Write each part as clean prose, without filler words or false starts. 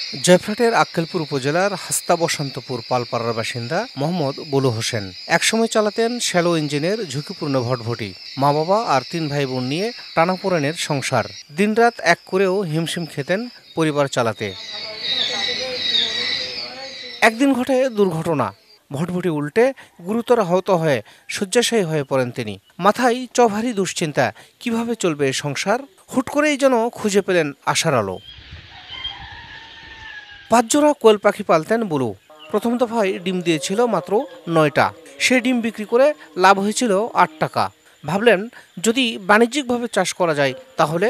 জয়ফ্রাটের আক্কেলপুর উপজেলার হাস্তা বসন্তপুর পালপাড়ার বাসিন্দা মোহাম্মদ বুলু হোসেন একসময় চালাতেন শ্যালো ইঞ্জিনের ঝুঁকিপূর্ণ ভটভটি। মা বাবা আর ৩ ভাই বোন নিয়ে টানাপোড়েনের সংসার। দিনরাত এক করেও হিমশিম খেতেন পরিবার চালাতে। একদিন ঘটে দুর্ঘটনা। ভটভটি উল্টে গুরুতর আহত হয়ে শয্যাশায়ী হয়ে পড়েন তিনি। মাথায় চভারী দুশ্চিন্তা, কিভাবে চলবে সংসার। হুট করেই যেন খুঁজে পেলেন আশার আলো। ৫ জোড়া কোয়েল পাখি পালতেন বুলু। প্রথম দফায় ডিম দিয়েছিল মাত্র ৯টা। সেই ডিম বিক্রি করে লাভ হয়েছিল ৮ টাকা। ভাবলেন, যদি বাণিজ্যিকভাবে চাষ করা যায় তাহলে।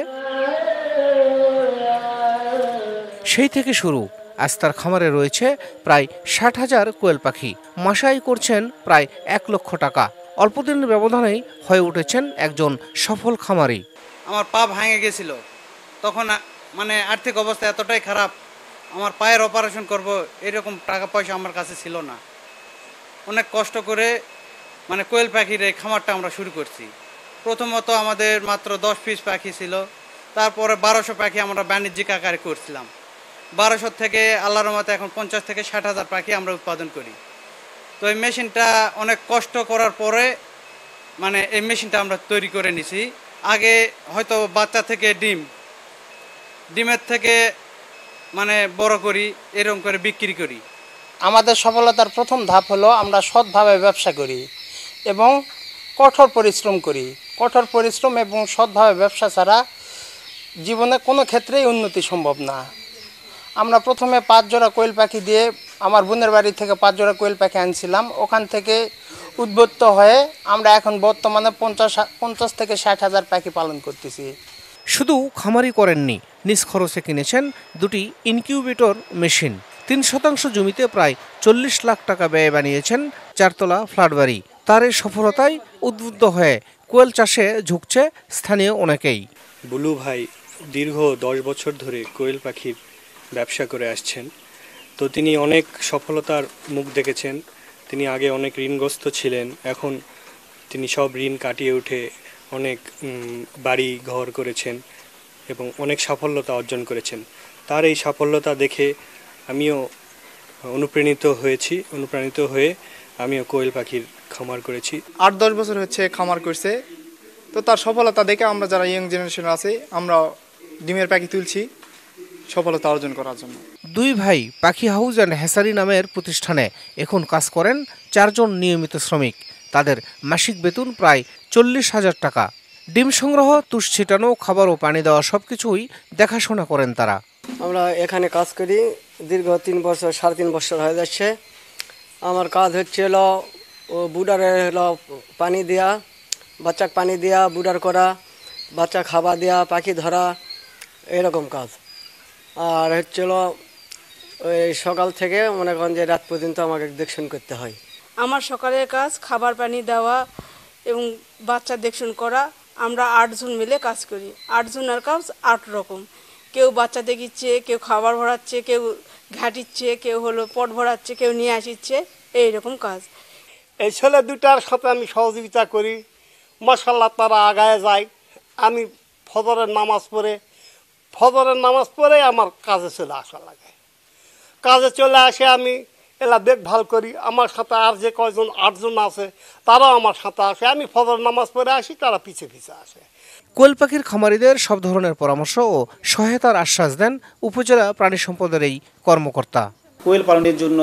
সেই থেকে শুরু। আজ তার খামারে রয়েছে প্রায় ৬০,০০০ কোয়েল পাখি। মাসে আয় করছেন প্রায় ১ লক্ষ টাকা। অল্পদিনের ব্যবধানেই হয়ে উঠেছেন একজন সফল খামারি। আমার পা ভেঙে গেছিল, তখন আর্থিক অবস্থা এতটাই খারাপ, আমার পায়ের অপারেশন করব এরকম টাকা পয়সা আমার কাছে ছিল না। অনেক কষ্ট করে কোয়েল পাখির এই খামারটা আমরা শুরু করছি। প্রথমত আমাদের মাত্র 10 পিস পাখি ছিল, তারপরে 1200 পাখি আমরা বাণিজ্যিক আকারে করছিলাম। 1200 থেকে আল্লাহর রহমতে এখন 50 থেকে 60,000 পাখি আমরা উৎপাদন করি। তো এই মেশিনটা অনেক কষ্ট করার পরে এই মেশিনটা আমরা তৈরি করে নিছি। আগে হয়তো বাচ্চা থেকে ডিমের থেকে বড় করি, এরকম করে বিক্রি করি। আমাদের সফলতার প্রথম ধাপ হলো আমরা সৎভাবে ব্যবসা করি এবং কঠোর পরিশ্রম করি। কঠোর পরিশ্রম এবং সৎভাবে ব্যবসা ছাড়া জীবনে কোনো ক্ষেত্রেই উন্নতি সম্ভব না। আমরা প্রথমে ৫ জোড়া কোয়েল পাখি দিয়ে আমার বোনের বাড়ি থেকে ৫ জোড়া কোয়েল পাখি আনছিলাম। ওখান থেকে উদ্বুদ্ধ হয়ে আমরা এখন বর্তমানে ৫০ থেকে ৬০,০০০ পাখি পালন করতেছি। শুধু খামারি করেননি, নিজ খরচে কিনেছেন 2টি ইনকিউবেটর মেশিন। ৩% জমিতে প্রায় ৪০ লাখ টাকা ব্যয়ে বানিয়েছেন 4তলা ফ্ল্যাট বাড়ি। তার এই সফলতায় উদ্বুদ্ধ হয়ে কোয়েল চাষে ঝুঁকছে স্থানীয় অনেকেই। বুলু ভাই দীর্ঘ 10 বছর ধরে কোয়েল পাখির ব্যবসা করে আসছেন। তো তিনি অনেক সফলতার মুখ দেখেছেন। তিনি আগে অনেক ঋণগ্রস্ত ছিলেন, এখন তিনি সব ঋণ কাটিয়ে উঠে অনেক বাড়ি ঘর করেছেন এবং অনেক সাফল্যতা অর্জন করেছেন। তার এই সাফল্যতা দেখে আমিও অনুপ্রাণিত হয়ে আমিও কোয়েল পাখির খামার করেছি। ৮-১০ বছর হচ্ছে খামার করছে। তো তার সফলতা দেখে আমরা যারা ইয়ং জেনারেশন আছে আমরা ডিমের পাখি তুলছি সফলতা অর্জন করার জন্য। 2 ভাই পাখি হাউস অ্যান্ড হ্যাসারি নামের প্রতিষ্ঠানে এখন কাজ করেন 4 জন নিয়মিত শ্রমিক। তাদের মাসিক বেতন প্রায় 40,000 টাকা। ডিম সংগ্রহ, তুষ ছিটানো, খাবার ও পানি দেওয়া সবকিছুই দেখাশোনা করেন তারা। আমরা এখানে কাজ করি দীর্ঘ 3 বছর, 3.5 বছর হয়ে যাচ্ছে। আমার কাজ হচ্ছে বুডারে পানি দেওয়া, বাচ্চাকে পানি দেওয়া, বুডার করা, বাচ্চা খাবার দেওয়া, পাখি ধরা, এরকম কাজ। আর ওই সকাল থেকে মনে করেন যে রাত পর্যন্ত আমাকে দেখশন করতে হয়। আমার সকালের কাজ খাবার পানি দেওয়া এবং বাচ্চা দেখশন করা। আমরা 8 জন মিলে কাজ করি। 8 জনের কাজ 8 রকম। কেউ বাচ্চা দেখিচ্ছে, কেউ খাবার ভরাচ্ছে, কেউ ঘাটিচ্ছে, কেউ পট ভরাচ্ছে, কেউ নিয়ে আসিচ্ছে, এইরকম কাজ। এই ছেলে দুটার সাথে আমি সহযোগিতা করি। মাশাআল্লাহ তারা আগায় যায়। আমি ফজরের নামাজ পড়ে আমার কাজে চলে আসা লাগে। কাজে চলে আসে আমি এলা দেখভাল করি। আমার সাথে আর যে কয়জন 8 জন আছে তারাও আমার সাথে আসে। আমি ফজর নামাজ পড়ে আসি, তারা পিছে আসে। কোয়েল পাখির খামারিদের সব ধরনের পরামর্শ ও সহায়তার আশ্বাস দেন উপজেলা প্রাণী সম্পদের এই কর্মকর্তা। কোয়েল পালনের জন্য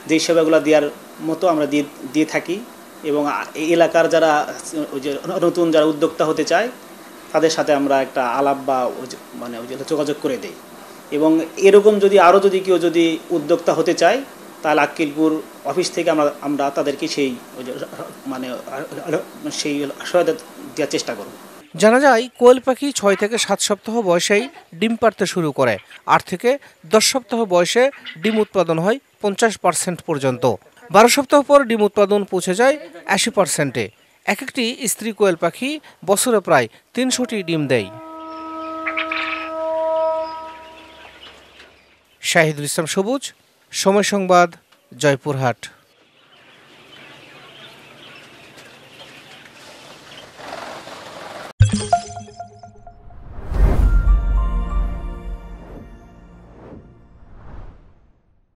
যে সেবাগুলো দেওয়ার মতো আমরা দিয়ে থাকি এবং এই এলাকার যারা নতুন যারা উদ্যোক্তা হতে চায় তাদের সাথে আমরা একটা আলাপ বা যোগাযোগ করে দেই। এবং এরকম যদি কেউ উদ্যোক্তা হতে চায় তাহলে আক্কেলপুর অফিস থেকে আমরা তাদেরকে সেই সহায়তা দেওয়ার চেষ্টা করব। জানা যায় কোয়েল পাখি 6 থেকে 7 সপ্তাহ বয়সেই ডিম পাড়তে শুরু করে। 8 থেকে 10 সপ্তাহ বয়সে ডিম উৎপাদন হয় 50% পর্যন্ত। 12 সপ্তাহ পর ডিম উৎপাদন পৌঁছে যায় 80%-এ। একটি স্ত্রী কোয়েল পাখি বছরে প্রায় 300টি ডিম দেয়। শাহিদুল ইসলাম সবুজ, সময় সংবাদ, জয়পুরহাট।